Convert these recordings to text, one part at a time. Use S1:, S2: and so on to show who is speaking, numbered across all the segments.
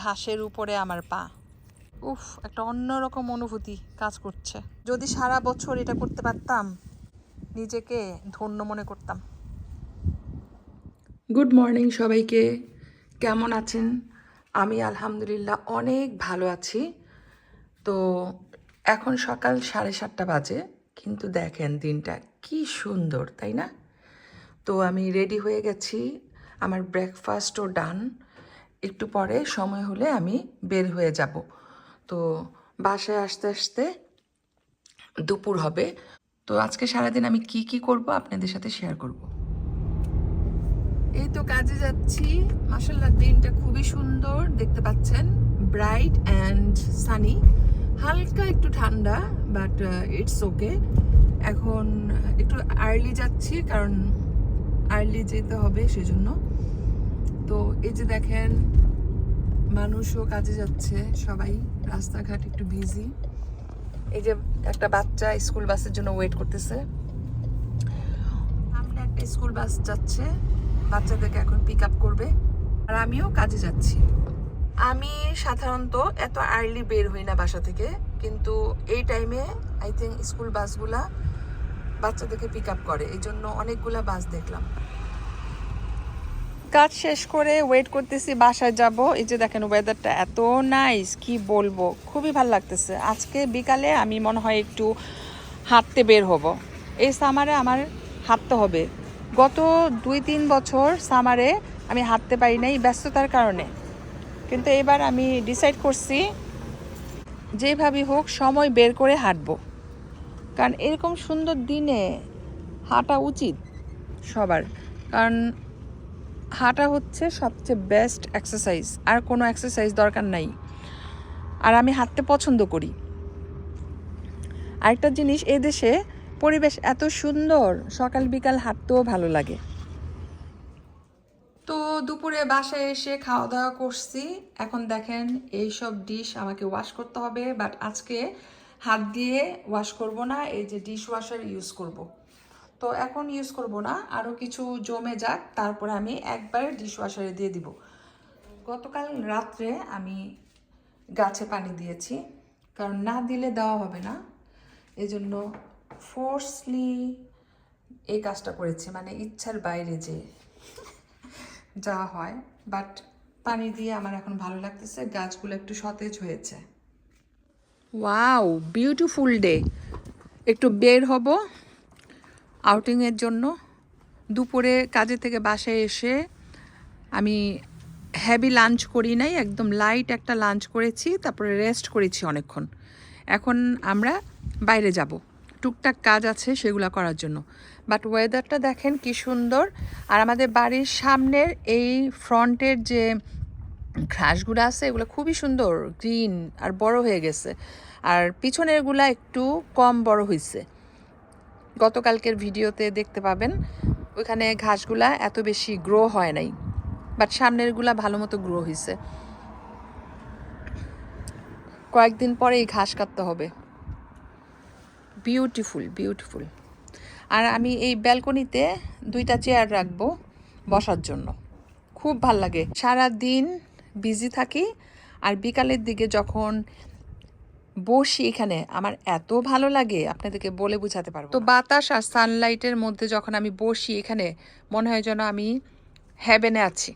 S1: ঘাসের উপরে আমার পা। উফ, একটা অন্যরকম অনুভূতি কাজ করছে। যদি সারা বছর এটা করতে পারতাম, নিজেকে ধন্য মনে করতাম। গুড মর্নিং সবাইকে, কেমন আছেন? আমি আলহামদুলিল্লাহ অনেক ভালো আছি। তো এখন সকাল 7:30 বাজে, কিন্তু দেখেন দিনটা কি সুন্দর, তাই না? তো আমি রেডি হয়ে গেছি, আমার ব্রেকফাস্টও ডান। একটু পরে সময় হলে আমি বের হয়ে যাব। তো বাসায় আসতে আসতে দুপুর হবে। তো আজকে সারাদিন আমি কি কি করব আপনাদের সাথে শেয়ার করব। এই তো কাজে যাচ্ছি। মাশাআল্লাহ দিনটা খুবই সুন্দর, দেখতে পাচ্ছেন, ব্রাইট অ্যান্ড সানি। হালকা একটু ঠান্ডা, বাট ইটস ওকে। এখন একটু আর্লি যাচ্ছি, কারণ আর্লি যেতে হবে সেজন্য। তো এই যে দেখেন, মানুষও কাজে যাচ্ছে, সবাই রাস্তাঘাট একটু বিজি। এই যে একটা বাচ্চা স্কুল বাসের জন্য ওয়েট করতেছে। সামনে একটা স্কুল বাস যাচ্ছে, বাচ্চাদেরকে এখন পিক আপ করবে। আর আমিও কাজে যাচ্ছি। আমি সাধারণত এত আর্লি বের হই না বাসা থেকে, কিন্তু এই টাইমে আই থিঙ্ক স্কুল বাসগুলা বাচ্চাদেরকে পিক আপ করে, এই জন্য অনেকগুলা বাস দেখলাম। কাজ শেষ করে ওয়েট করতেছি, বাসায় যাব। এই যে দেখেন ওয়েদারটা এত নাইস, কি বলবো, খুবই ভালো লাগতেছে। আজকে বিকালে আমি মনে হয় একটু হাঁটতে বের হব। এই সামারে আমার হাঁটতে হবে। গত 2-3 বছর সামারে আমি হাঁটতে পারি নাই ব্যস্ততার কারণে, কিন্তু এবার আমি ডিসাইড করছি যেভাবেই হোক সময় বের করে হাঁটবো। কারণ এরকম সুন্দর দিনে হাঁটা উচিত সবার, কারণ হাঁটা হচ্ছে সবচেয়ে বেস্ট এক্সারসাইজ, আর কোনো এক্সারসাইজ দরকার নাই। আর আমি হাঁটতে পছন্দ করি। আরেকটা জিনিস, এই দেশে পরিবেশ এত সুন্দর, সকাল বিকাল হাঁটতেও ভালো লাগে। তো দুপুরে বাসায় এসে খাওয়া দাওয়া করছি। এখন দেখেন এইসব ডিশ আমাকে ওয়াশ করতে হবে, বাট আজকে হাত দিয়ে ওয়াশ করব না, এই যে ডিশ ওয়াশার ইউজ করব। তো এখন ইউজ করব না, আরও কিছু জমে যাক, তারপরে আমি একবার ডিশ ওয়াশারে দিয়ে দিব। গতকাল রাত্রে আমি গাছে পানি দিয়েছি, কারণ না দিলে দেওয়া হবে না, এজন্য ফোর্সলি এই কাজটা করেছি, মানে ইচ্ছার বাইরে যে যা হয়। বাট পানি দিয়ে আমার এখন ভালো লাগতেছে, গাছগুলো একটু সতেজ হয়েছে। Wow, beautiful day. একটু বের হব আউটিংয়ের জন্য। দুপুরে কাজে থেকে বাসায় এসে আমি হেভি লাঞ্চ করি নাই, একদম লাইট একটা লাঞ্চ করেছি, তারপরে রেস্ট করেছি অনেকক্ষণ। এখন আমরা বাইরে যাব, টুকটাক কাজ আছে সেগুলো করার জন্য। বাট ওয়েদারটা দেখেন কি সুন্দর। আর আমাদের বাড়ির সামনের এই ফ্রন্টের যে ঘাসগুলো আছে এগুলো খুবই সুন্দর, গ্রিন আর বড় হয়ে গেছে। আর পিছনেরগুলা একটু কম বড় হয়েছে, গতকালকের ভিডিওতে দেখতে পাবেন। ওইখানে ঘাসগুলা এত বেশি গ্রো হয় নাই, বাট সামনেরগুলা ভালো মতো গ্রো হয়েছে। কয়েকদিন পরে এই ঘাস কাটতে হবে। Beautiful beautiful. আর আমি এই ব্যালকনিতে 2টা চেয়ার রাখবো বসার জন্য, খুব ভাল লাগে। সারা দিন বিজি থাকি, আর বিকালের দিকে যখন বসি এখানে আমার এত ভালো লাগে, আপনাদেরকে বলে বোঝাতে পারবো না। তো বাতাস আর সানলাইটের মধ্যে যখন আমি বসি এখানে, মনে হয় যেন আমি হেভেনে আছি,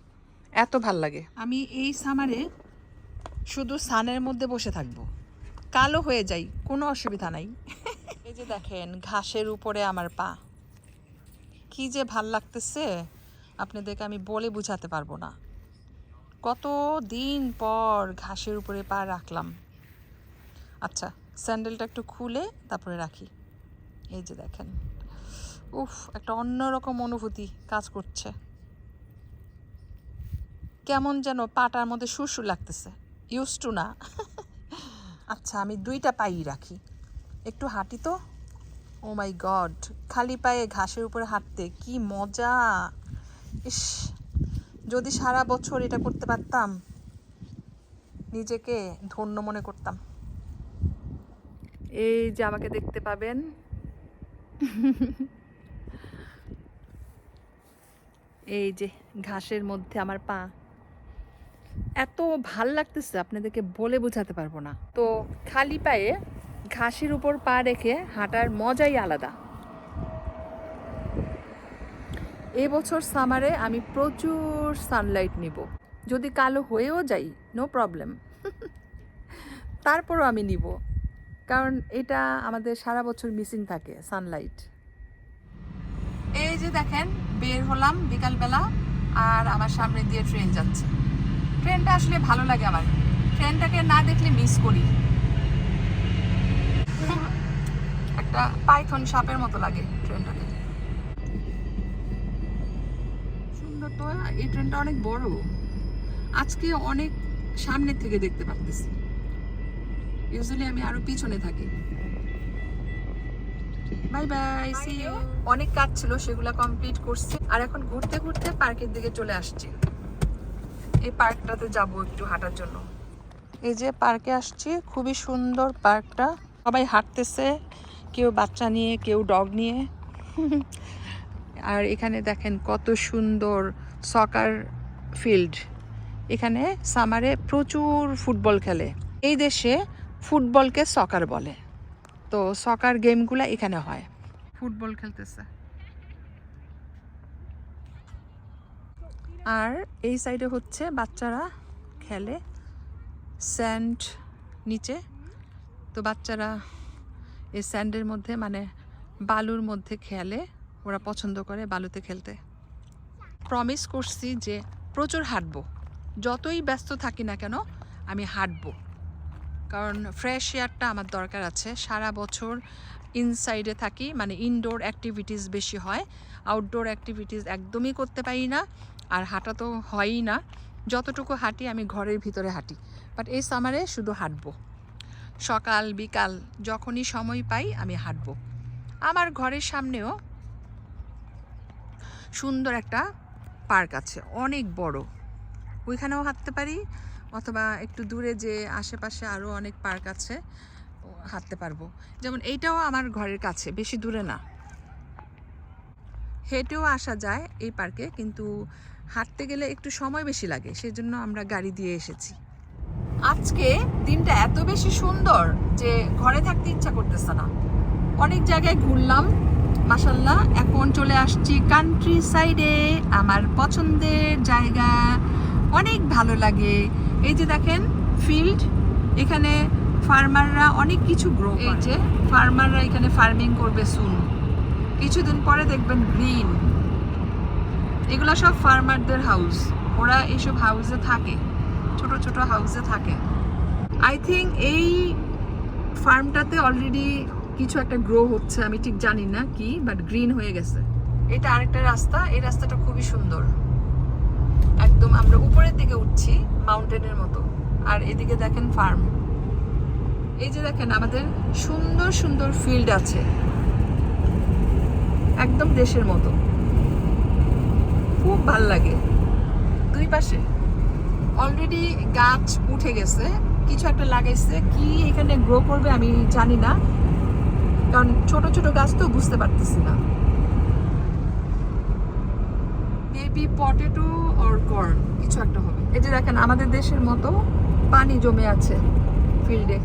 S1: এত ভাল লাগে। আমি এই সামারে শুধু সানের মধ্যে বসে থাকবো, কালো হয়ে যাই, কোনো অসুবিধা নাই। এই যে দেখেন ঘাসের উপরে আমার পা, কি যে ভাল লাগতেছে আপনাদেরকে আমি বলে বোঝাতে পারবো না। কত দিন পর ঘাসের উপরে পা রাখলাম। আচ্ছা, স্যান্ডেলটা একটু খুলে তারপরে রাখি। এই যে দেখেন, উফ, একটা অন্যরকম অনুভূতি কাজ করছে। কেমন যেন পাটার মধ্যে সুরসু লাগতেছে, ইউজ টু না। আচ্ছা, আমি 2টা পাই রাখি, একটু হাঁটি তো। ও মাই গড, খালি পায়ে ঘাসের উপরে হাঁটতে কি মজা! ইস, যদি সারা বছর এটা করতে পারতাম, নিজেকে ধন্য মনে করতাম। এই যে আমাকে দেখতে পাবেন, এই যে ঘাসের মধ্যে আমার পা। এত ভাল লাগতেছে আপনাদেরকে বলে বোঝাতে পারবো না। তো খালি পায়ে ঘাসের উপর পা রেখে হাঁটার মজাই আলাদা। এবছর সামারে আমি প্রচুর সানলাইট নিব। যদি কালো হয়েও যাই নো প্রবলেম, তারপরও আমি নিব, কারণ এটা আমাদের সারা বছর মিসিং থাকে সানলাইট। এই যে দেখেন বের হলাম বিকালবেলা, আর আমার সামনে দিয়ে ট্রেন যাচ্ছে। ট্রেনটা আসলে ভালো লাগে আমার, ট্রেনটাকে না দেখলে মিস করি। একটা পাইথন সাপের মতো লাগে ট্রেনটাকে। সুন্দর তো, এই ট্রেনটা অনেক বড়। আজকে অনেক সামনে থেকে দেখতে পাচ্ছি, ইউজুয়ালি আমি আরো পিছনে থাকি। Bye bye, see you. অনেক কাজ ছিল, সেগুলো কমপ্লিট করছি, আর এখন ঘুরতে ঘুরতে পার্কের দিকে চলে আসছি। এই পার্কটাতে যাব একটু হাঁটার জন্য। এই যে পার্কে আসছি, খুবই সুন্দর পার্কটা। সবাই হাঁটতেছে, কেউ বাচ্চা নিয়ে, কেউ ডগ নিয়ে। আর এখানে দেখেন কত সুন্দর সকার ফিল্ড। এখানে সামারে প্রচুর ফুটবল খেলে। এই দেশে ফুটবলকে সকার বলে। তো সকার গেমগুলো এখানে হয়। ফুটবল খেলতেছে। আর এই সাইডে হচ্ছে বাচ্চারা খেলে স্যান্ড নিচে। তো বাচ্চারা এই স্যান্ডের মধ্যে, মানে বালুর মধ্যে খেলে, ওরা পছন্দ করে বালুতে খেলতে। প্রমিস করছি যে প্রচুর হাঁটবো, যতই ব্যস্ত থাকি না কেন আমি হাঁটবো, কারণ ফ্রেশ এয়ারটা আমার দরকার আছে। সারা বছর ইনসাইডে থাকি, মানে ইনডোর অ্যাক্টিভিটিস বেশি হয়, আউটডোর অ্যাক্টিভিটিস একদমই করতে পারি না, আর হাঁটা তো হয়ই না। যতটুকু হাঁটি আমি ঘরের ভিতরে হাঁটি, বাট এই সামারে শুধু হাঁটবো। সকাল বিকাল যখনই সময় পাই আমি হাঁটবো। আমার ঘরের সামনেও সুন্দর একটা পার্ক আছে, অনেক বড়, ওইখানেও হাঁটতে পারি, অথবা একটু দূরে যে আশেপাশে আরও অনেক পার্ক আছে হাঁটতে পারবো। যেমন এইটাও আমার ঘরের কাছে, বেশি দূরে না, হেঁটেও আসা যায় এই পার্কে, কিন্তু হাঁটতে গেলে একটু সময় বেশি লাগে, সেজন্য আমরা গাড়ি দিয়ে এসেছি। আজকে দিনটা এত বেশি সুন্দর যে ঘরে থাকতে ইচ্ছা করতেছে না। অনেক জায়গায় ঘুরলাম মাশাল্লাহ, এখন চলে আসছি কান্ট্রি সাইডে, আমার পছন্দের জায়গা, অনেক ভালো লাগে। এই যে দেখেন ফিল্ড, এখানে ফার্মাররা অনেক কিছু গ্রো করে। এই যে ফার্মাররা এখানে ফার্মিং করবে সুন, কিছুদিন পরে দেখবেন গ্রিন। এগুলা সব ফার্মারদের হাউস, ওরা এইসব হাউসে থাকে, ছোট ছোট হাউসে থাকে। আই থিঙ্ক এই ফার্মটাতে অলরেডি কিছু একটা গ্রো হচ্ছে, আমি ঠিক জানি না কি, বাট গ্রিন হয়ে গেছে। এটা আরেকটা রাস্তা, এই রাস্তাটা খুবই সুন্দর, একদম আমরা উপরের দিকে উঠছি মাউন্টেনের মতো। আর এদিকে দেখেন ফার্ম। এই যে দেখেন আমাদের সুন্দর সুন্দর ফিল্ড আছে, একদম দেশের মতো, খুব ভাল লাগে। দুই পাশে অলরেডি গাছ উঠে গেছে, কিছু একটা লাগাইছে, কি এখানে গ্রো করবে আমি জানি না, কারণ ছোট ছোট গাছ তো বুঝতে পারতেছি না। মেবি পটেটো অর কর্ন কিছু একটা হবে। এই যে দেখেন আমাদের দেশের মতো পানি জমে আছে ফিল্ডে,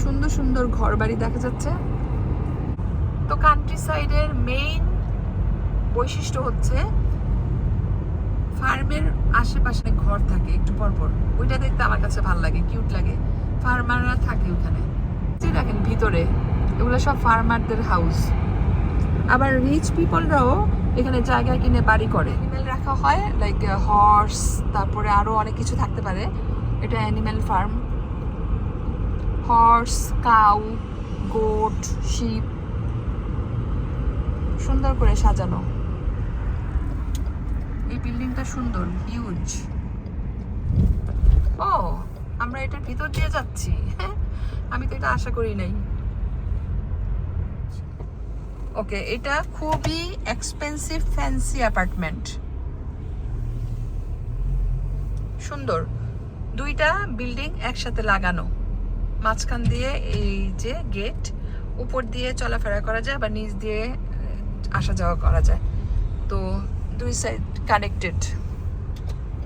S1: সুন্দর সুন্দর ঘর বাড়ি দেখা যাচ্ছে। তো কান্ট্রি সাইডের মেইন বৈশিষ্ট্য হচ্ছে ফার্মের আশেপাশে ঘর থাকে একটু পরপর, ওইটা দেখতে আমার কাছে ভালো লাগে, কিউট লাগে। ফার্মাররা থাকে ওখানে, দেখেন ভিতরে এগুলো সব ফার্মারদের হাউস। আবার রিচ পিপলরাও এখানে জায়গা কিনে বাড়ি করে, অ্যানিমেল রাখা হয়, লাইক হর্স, তারপরে আরো অনেক কিছু থাকতে পারে। এটা animal farm, horse, cow, goat, sheep, সুন্দর করে সাজানো। এই বিল্ডিংটা সুন্দর, হিউজ। ও, আমরা এটার ভিতর দিয়ে যাচ্ছি, আমি তো এটা আশা করি নাই। ওকে, এটা খুবই এক্সপেন্সিভ ফ্যান্সি অ্যাপার্টমেন্ট, সুন্দর। দুইটা বিল্ডিং একসাথে লাগানো, মাঝখান দিয়ে এই যে গেট, উপর দিয়ে চলাফেরা করা যায়, আবার নিচ দিয়ে আসা যাওয়া করা যায়। তো দুই সাইড কানেক্টেড।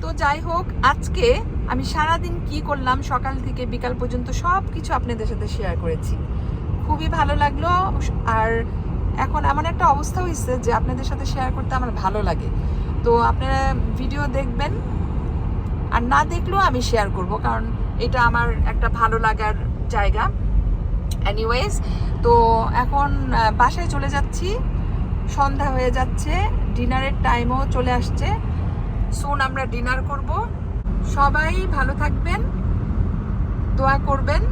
S1: তো যাই হোক, আজকে আমি সারাদিন কি করলাম সকাল থেকে বিকাল পর্যন্ত সব কিছু আপনাদের সাথে শেয়ার করেছি। খুবই ভালো লাগলো। আর এখন এমন একটা অবস্থা হয়েছে যে আপনাদের সাথে শেয়ার করতে আমার ভালো লাগে। তো আপনারা ভিডিও দেখবেন, আর না দেখলেও আমি শেয়ার করব, কারণ এটা আমার একটা ভালো লাগার জায়গা। এনিওয়েজ, তো এখন বাসায় চলে যাচ্ছি, সন্ধ্যা হয়ে যাচ্ছে, ডিনারের টাইমও চলে আসছে। সুন আমরা ডিনার করব। সবাই ভালো থাকবেন, দোয়া করবেন।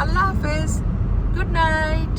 S1: আল্লাহ হাফেজ, গুড নাইট।